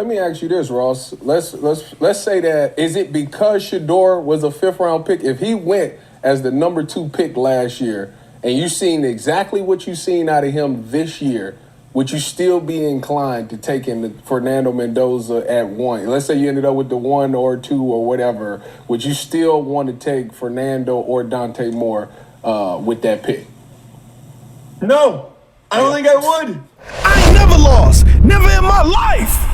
Let me ask you this, Ross. Let's say that, is it because Shedeur was a 5th-round pick? If he went as the number 2 pick last year, and you seen exactly what you seen out of him this year, would you still be inclined to take in Fernando Mendoza at 1? Let's say you ended up with the 1 or 2 or whatever. Would you still want to take Fernando or Dante Moore with that pick? No, I don't think I would. I ain't never lost. Never in my life.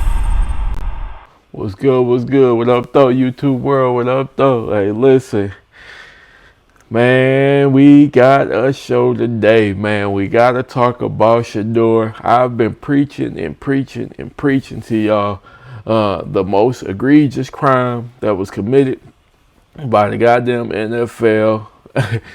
What's good? What's good? What up, though? YouTube world, what up, though? Hey, listen. Man, we got a show today, man. We got to talk about Shedeur. I've been preaching and preaching and preaching to y'all the most egregious crime that was committed by the goddamn NFL.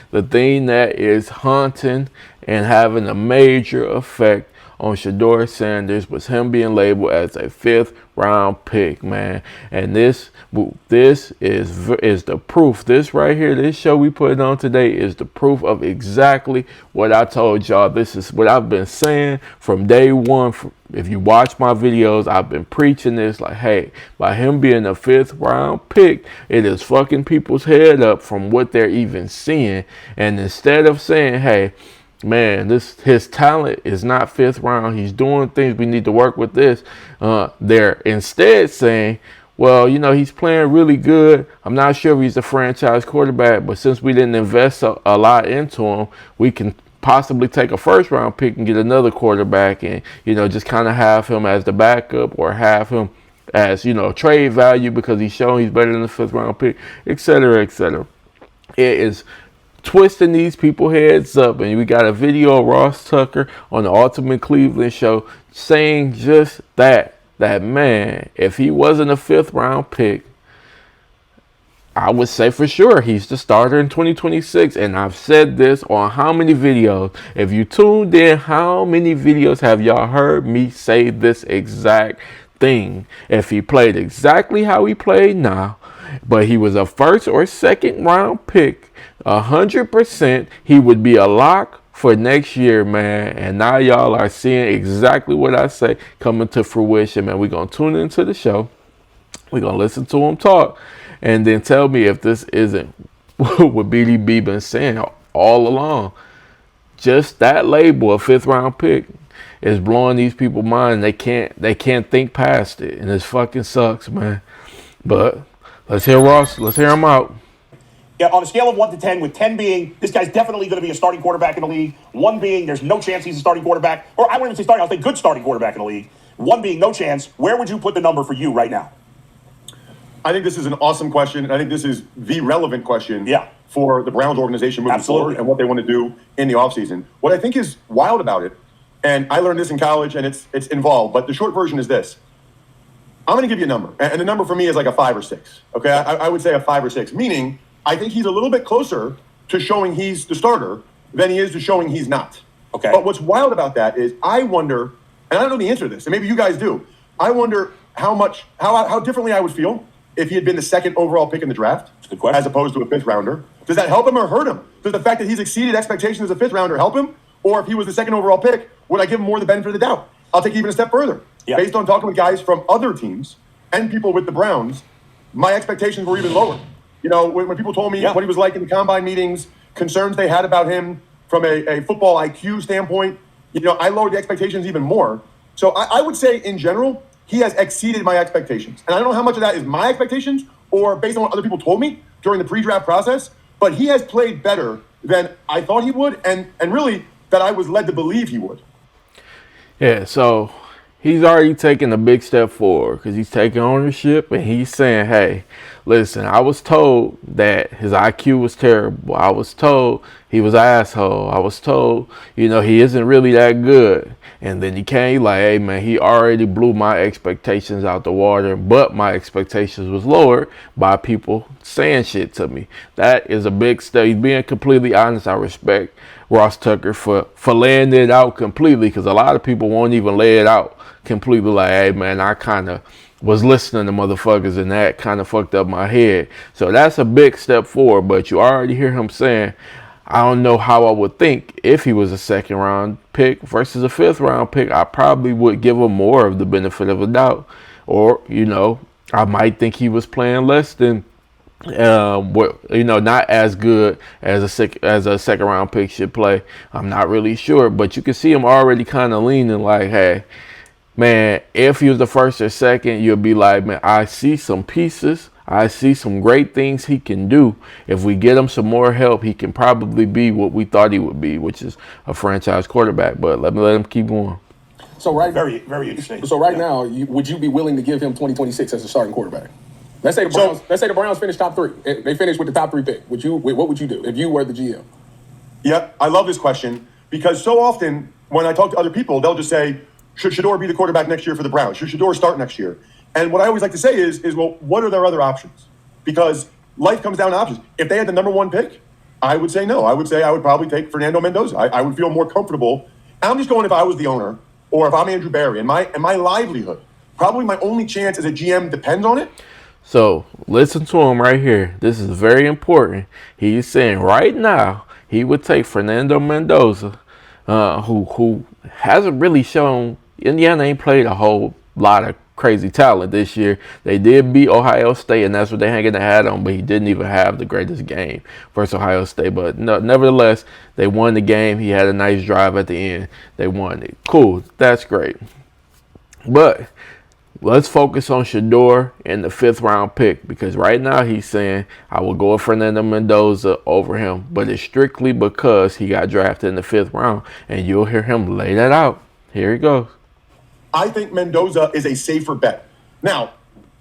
The thing that is haunting and having a major effect on Shedeur Sanders was him being labeled as a 5th-round pick, man. And this is the proof. This right here, this show we put on today is the proof of exactly what I told y'all. This is what I've been saying from day one. If you watch my videos, I've been preaching this like, hey, by him being a 5th-round pick, it is fucking people's head up from what they're even seeing. And instead of saying, hey, man, his talent is not 5th round, he's doing things, we need to work with this, they're instead saying, well, you know, he's playing really good. I'm not sure if he's a franchise quarterback, but since we didn't invest a lot into him, we can possibly take a 1st-round pick and get another quarterback and, you know, just kind of have him as the backup or have him as, you know, trade value because he's showing he's better than the 5th-round pick, etc., etc. It is twisting these people heads up, and we got a video of Ross Tucker on the Ultimate Cleveland show saying just that man, if he wasn't a 5th-round pick, I would say for sure he's the starter in 2026. And I've said this on how many videos? If you tuned in, how many videos have y'all heard me say this exact thing? If he played exactly how he played now, but he was a 1st or 2nd-round pick, 100%, he would be a lock for next year, man. And now y'all are seeing exactly what I say coming to fruition, man. We're going to tune into the show. We're going to listen to him talk. And then tell me if this isn't what BDB been saying all along. Just that label, a 5th-round pick, is blowing these people's mind. They can't think past it. And it fucking sucks, man. But let's hear Ross. Let's hear him out. Yeah, on a scale of 1 to 10, with 10 being this guy's definitely going to be a starting quarterback in the league, 1 being there's no chance he's a starting quarterback, or I wouldn't even say starting, I'll say good starting quarterback in the league, 1 being no chance, where would you put the number for you right now? I think this is an awesome question, and I think this is the relevant question for the Browns organization moving forward and what they want to do in the offseason. What I think is wild about it, and I learned this in college, and it's involved, but the short version is this. I'm going to give you a number, and the number for me is like a 5 or 6. Okay, I would say a 5 or 6, meaning I think he's a little bit closer to showing he's the starter than he is to showing he's not. Okay. But what's wild about that is I wonder, and I don't know the answer to this, and maybe you guys do, I wonder how differently I would feel if he had been the 2nd overall pick in the draft as opposed to a 5th rounder. Does that help him or hurt him? Does the fact that he's exceeded expectations as a 5th rounder help him? Or if he was the 2nd overall pick, would I give him more the benefit of the doubt? I'll take even a step further. Yeah. Based on talking with guys from other teams and people with the Browns, my expectations were even lower. You know, when people told me what he was like in the combine meetings, concerns they had about him from a football IQ standpoint, you know, I lowered the expectations even more. So I would say in general, he has exceeded my expectations. And I don't know how much of that is my expectations or based on what other people told me during the pre-draft process, but he has played better than I thought he would and really that I was led to believe he would. Yeah, so he's already taken a big step forward because he's taking ownership and he's saying, hey, listen, I was told that his IQ was terrible. I was told he was an asshole. I was told, you know, he isn't really that good. And then he came like, hey, man, he already blew my expectations out the water, but my expectations was lowered by people saying shit to me. That is a big step. He's being completely honest. I respect Ross Tucker for laying it out completely because a lot of people won't even lay it out completely like, hey, man, I kind of was listening to motherfuckers and that kind of fucked up my head. So that's a big step forward, but you already hear him saying, I don't know how I would think if he was a 2nd round pick versus a 5th round pick. I probably would give him more of the benefit of a doubt. Or, I might think he was playing less than, not as good as a second round pick should play. I'm not really sure, but you can see him already kind of leaning like, hey, man, if he was the first or second, you'll be like, man, I see some pieces. I see some great things he can do. If we get him some more help, he can probably be what we thought he would be, which is a franchise quarterback. But let him keep going. So very, very interesting. So now, would you be willing to give him 2026 as a starting quarterback? Let's say the Browns finish top 3. They finish with the top 3 pick. What would you do if you were the GM? Yeah, I love this question because so often when I talk to other people, they'll just say, should Shedeur be the quarterback next year for the Browns? Should Shedeur start next year? And what I always like to say is, well, what are their other options? Because life comes down to options. If they had the number 1 pick, I would say no. I would say I would probably take Fernando Mendoza. I would feel more comfortable. I'm just going if I was the owner or if I'm Andrew Barry and my livelihood. Probably my only chance as a GM depends on it. So listen to him right here. This is very important. He's saying right now he would take Fernando Mendoza, who hasn't really shown. Indiana ain't played a whole lot of crazy talent this year. They did beat Ohio State, and that's what they're hanging their hat on, but he didn't even have the greatest game versus Ohio State. But no, nevertheless, they won the game. He had a nice drive at the end. They won it. Cool. That's great. But let's focus on Shedeur and the 5th round pick, because right now he's saying I will go with Fernando Mendoza over him, but it's strictly because he got drafted in the 5th round, and you'll hear him lay that out. Here he goes. I think Mendoza is a safer bet. Now,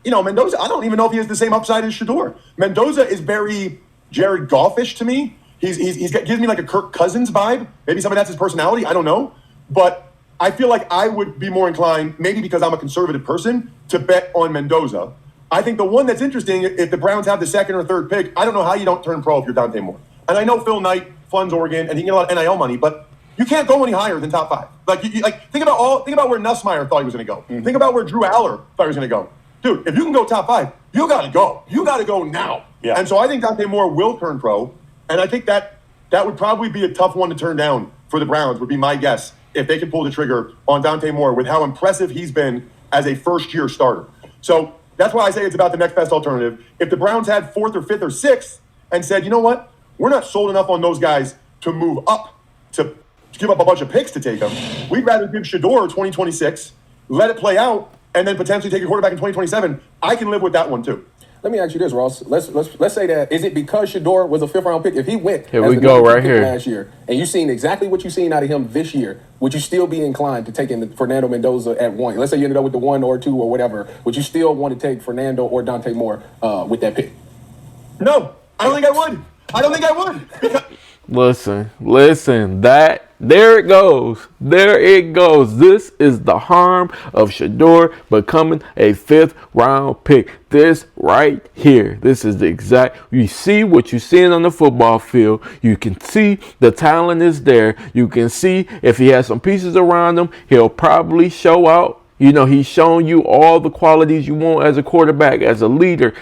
Mendoza, I don't even know if he has the same upside as Shedeur. Mendoza is very Jared Goff-ish to me. Gives me like a Kirk Cousins vibe. Maybe some of that's his personality. I don't know. But I feel like I would be more inclined, maybe because I'm a conservative person, to bet on Mendoza. I think the one that's interesting, if the Browns have the 2nd or 3rd pick, I don't know how you don't turn pro if you're Dante Moore. And I know Phil Knight funds Oregon and he can get a lot of NIL money, but you can't go any higher than top 5. Think about where Nussmeier thought he was going to go. Mm-hmm. Think about where Drew Aller thought he was going to go. Dude, if you can go top 5, you got to go. You got to go now. Yeah. And so I think Dante Moore will turn pro, and I think that would probably be a tough one to turn down for the Browns. Would be my guess if they can pull the trigger on Dante Moore with how impressive he's been as a first-year starter. So that's why I say it's about the next best alternative. If the Browns had 4th or 5th or 6th and said, you know what, we're not sold enough on those guys to move up to give up a bunch of picks to take them. We'd rather give Shedeur 2026, let it play out, and then potentially take a quarterback in 2027. I can live with that one too. Let me ask you this, Ross. Let's say that, is it because Shedeur was a 5th round pick? If he went here we go right here last year, and you've seen exactly what you've seen out of him this year, would you still be inclined to taking Fernando Mendoza at 1? Let's say you ended up with the 1 or 2 or whatever. Would you still want to take Fernando or Dante Moore with that pick? No, I don't think I would. Listen, there it goes. This is the harm of Shedeur becoming a 5th round pick. This right here. This is the exact, you see what you're seeing on the football field. You can see the talent is there. You can see if he has some pieces around him, he'll probably show out. He's shown you all the qualities you want as a quarterback, as a leader.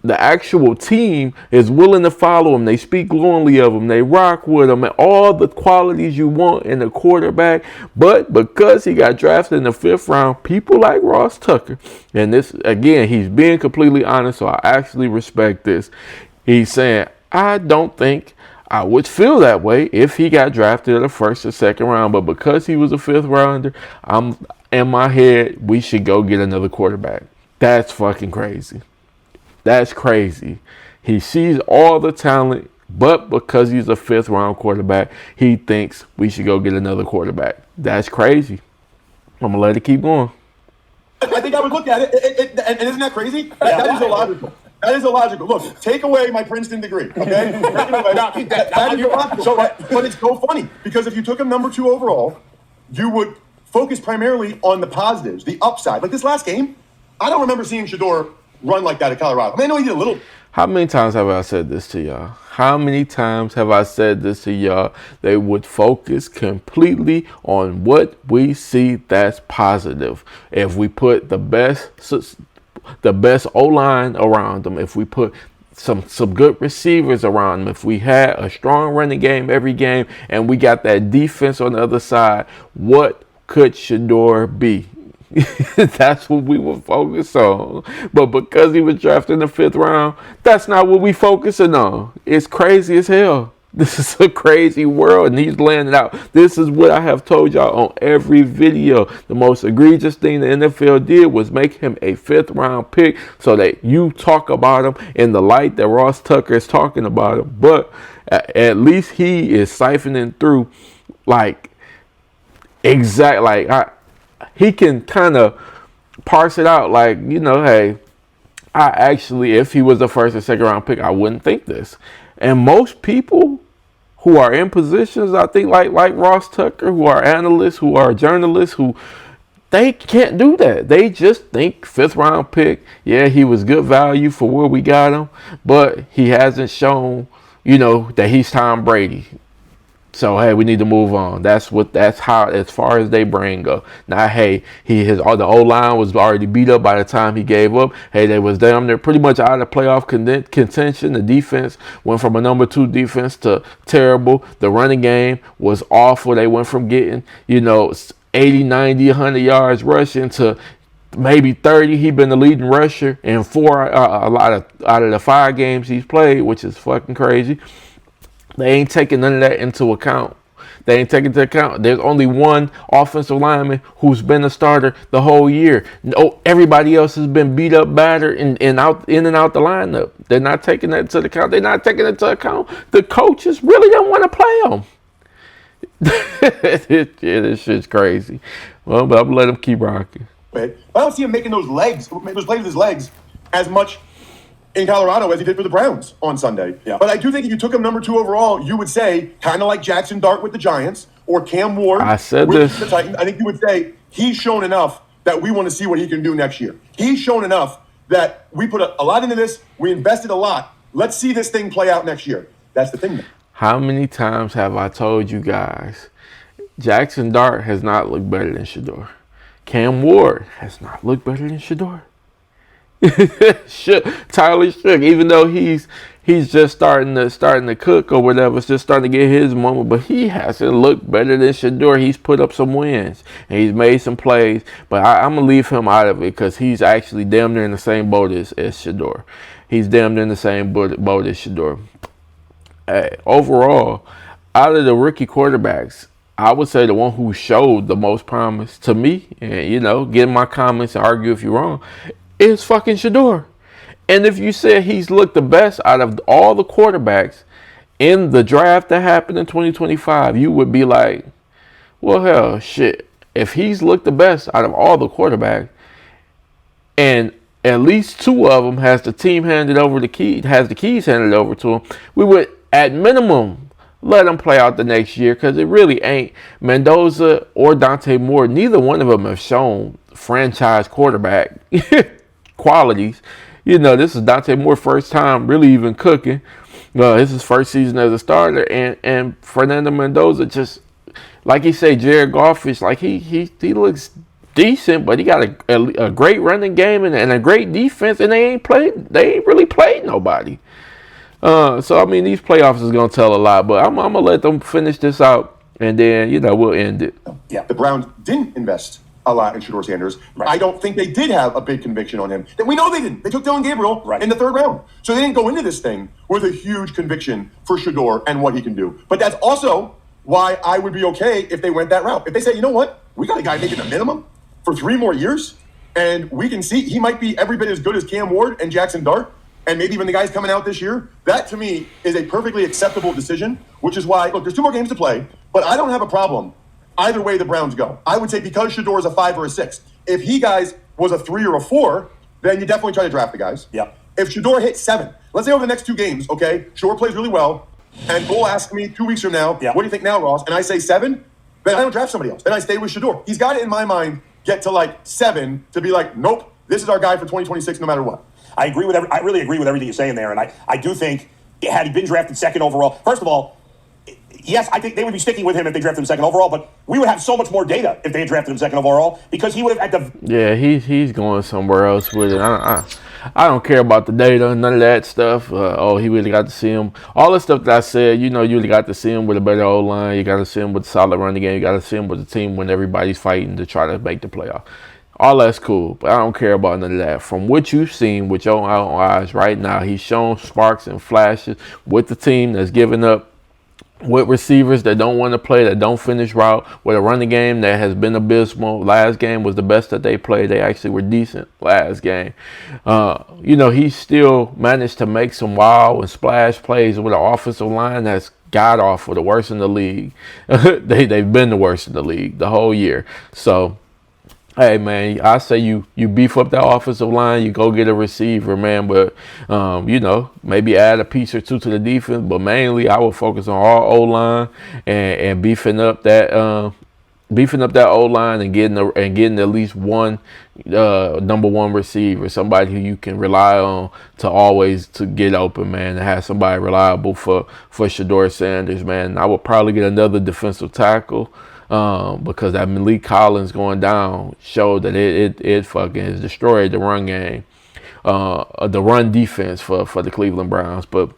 The actual team is willing to follow him. They speak glowingly of him. They rock with him, and all the qualities you want in a quarterback. But because he got drafted in the 5th round, people like Ross Tucker, and this, again, he's being completely honest, so I actually respect this. He's saying, I don't think I would feel that way if he got drafted in the 1st or 2nd round, but because he was a 5th rounder, I'm in my head, we should go get another quarterback. That's fucking crazy. That's crazy. He sees all the talent, but because he's a 5th round quarterback, he thinks we should go get another quarterback. That's crazy. I'm going to let it keep going. I think I would look at it, and isn't that crazy? That is illogical. That is illogical. Look, take away my Princeton degree, okay? That is illogical. But it's so funny, because if you took him number 2 overall, you would focus primarily on the positives, the upside. Like this last game, I don't remember seeing Shedeur run like that at Colorado. I know he did a little. How many times have I said this to y'all? How many times have I said this to y'all? They would focus completely on what we see that's positive. If we put the best O-line around them, if we put some good receivers around them, if we had a strong running game every game, and we got that defense on the other side, what could Shedeur be? That's what we were focused on. But because he was drafted in the 5th round, that's not what we focusing on. It's crazy as hell. This is a crazy world, and he's laying it out. This is what I have told y'all on every video. The most egregious thing the NFL did was make him a 5th round pick so that you talk about him in the light that Ross Tucker is talking about him. But at least he is siphoning through he can kind of parse it out like, hey, I actually, if he was the 1st or 2nd round pick, I wouldn't think this. And most people who are in positions, I think, like Ross Tucker, who are analysts, who are journalists, they can't do that. They just think 5th round pick. Yeah, he was good value for where we got him, but he hasn't shown, that he's Tom Brady. So hey, we need to move on. That's how, as far as they brain go. Now, hey, the O-line was already beat up by the time he gave up. Hey, they was damn near pretty much out of playoff contention. The defense went from a number 2 defense to terrible. The running game was awful. They went from getting, 80, 90, 100 yards rushing to maybe 30. He's been the leading rusher in 4 out of the 5 games he's played, which is fucking crazy. They ain't taking none of that into account. There's only one offensive lineman who's been a starter the whole year. No, everybody else has been beat up, battered, and in and out the lineup. They're not taking that into account. They're not taking into account the coaches really don't want to play them. This shit's crazy. Well, but I'm gonna let him keep rocking. But I don't see him making those plays with his legs as much in Colorado as he did for the Browns on Sunday. Yeah. But I do think if you took him number 2 overall, you would say, kind of like Jackson Dart with the Giants or Cam Ward with the Titans, I think you would say he's shown enough that we want to see what he can do next year. He's shown enough that we put a lot into this. We invested a lot. Let's see this thing play out next year. That's the thing. How many times have I told you guys, Jackson Dart has not looked better than Shedeur. Cam Ward has not looked better than Shedeur. Tyler Shook, even though he's just starting to cook or whatever, it's just starting to get his moment, but he hasn't looked better than Shedeur. He's put up some wins and he's made some plays, but I'm gonna leave him out of it because he's actually damn near in the same boat as Shedeur. He's damn near in the same boat as Shedeur. Overall, out of the rookie quarterbacks, I would say the one who showed the most promise to me, and get in my comments and argue if you're wrong, is fucking Shedeur. And if you said he's looked the best out of all the quarterbacks in the draft that happened in 2025, you would be like, well, hell, shit. If he's looked the best out of all the quarterbacks, and at least 2 of them has the keys handed over to him, we would, at minimum, let him play out the next year, because it really ain't Mendoza or Dante Moore. Neither one of them have shown franchise quarterback qualities. This is Dante Moore's first time really even cooking. This is his first season as a starter, and Fernando Mendoza, just like he say, Jared Goff-ish, like he looks decent, but he got a great running game and a great defense, and they ain't really played nobody. So I mean, these playoffs is gonna tell a lot, but I'm gonna let them finish this out, and then we'll end it. Yeah, the Browns didn't invest a lot in Shedeur Sanders. Right. I don't think they did have a big conviction on him. We know they didn't. They took Dylan Gabriel in the 3rd round. So they didn't go into this thing with a huge conviction for Shedeur and what he can do. But that's also why I would be okay if they went that route. If they say, you know what, we got a guy making a minimum for 3 more years, and we can see he might be every bit as good as Cam Ward and Jackson Dart, and maybe even the guys coming out this year, that to me is a perfectly acceptable decision, which is why, look, there's 2 more games to play, but I don't have a problem either way the Browns go. I would say because Shedeur is a 5 or a 6. If he, guys, was a 3 or a 4, then you definitely try to draft the guys. Yeah. If Shedeur hits 7, let's say over the next 2 games, okay, Shedeur plays really well, and Bull asks me 2 weeks from now, what do you think now, Ross? And I say 7, then I don't draft somebody else. Then I stay with Shedeur. He's got to, in my mind, get to like 7 to be like, nope, this is our guy for 2026 no matter what. I really agree with everything you're saying there, and I do think, had he been drafted 2nd overall, first of all, yes, I think they would be sticking with him if they drafted him 2nd overall, but we would have so much more data if they had drafted him 2nd overall, because he would have had the... Yeah, he's going somewhere else with it. I don't care about the data, none of that stuff. He really got to see him. All the stuff that I said, you really got to see him with a better O-line. You got to see him with a solid running game. You got to see him with a team when everybody's fighting to try to make the playoff. All that's cool, but I don't care about none of that. From what you've seen with your own eyes right now, he's shown sparks and flashes with the team that's giving up, with receivers that don't want to play, that don't finish route, with a running game that has been abysmal. Last game was the best that they played. They actually were decent last game. He still managed to make some wild and splash plays with an offensive line that's god awful, the worst in the league. They've been the worst in the league the whole year. So, hey, man, I say you beef up that offensive line, you go get a receiver, man, but, maybe add a piece or two to the defense, but mainly I would focus on our O-line and beefing up that O-line and getting at least one number one receiver, somebody who you can rely on to always to get open, man, and have somebody reliable for Shedeur Sanders, man. I would probably get another defensive tackle. Because that Malik Collins going down showed that it fucking has destroyed the run game, the run defense for the Cleveland Browns. But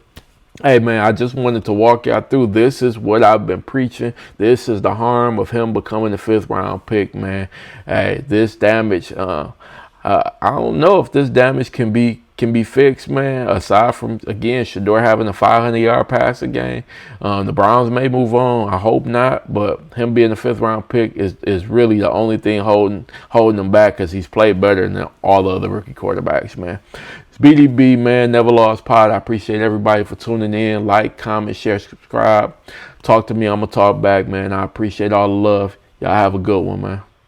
hey, man, I just wanted to walk y'all through. This is what I've been preaching. This is the harm of him becoming the 5th round pick, man. Hey, this damage. I don't know if this damage can be fixed, man. Aside from, again, Shedeur having a 500-yard passing game, the Browns may move on. I hope not, but him being the 5th round pick is really the only thing holding him back, because he's played better than all the other rookie quarterbacks, man. It's BDB, man. NevaLoss Pod. I appreciate everybody for tuning in. Like, comment, share, subscribe. Talk to me. I'm gonna talk back, man. I appreciate all the love. Y'all have a good one, man.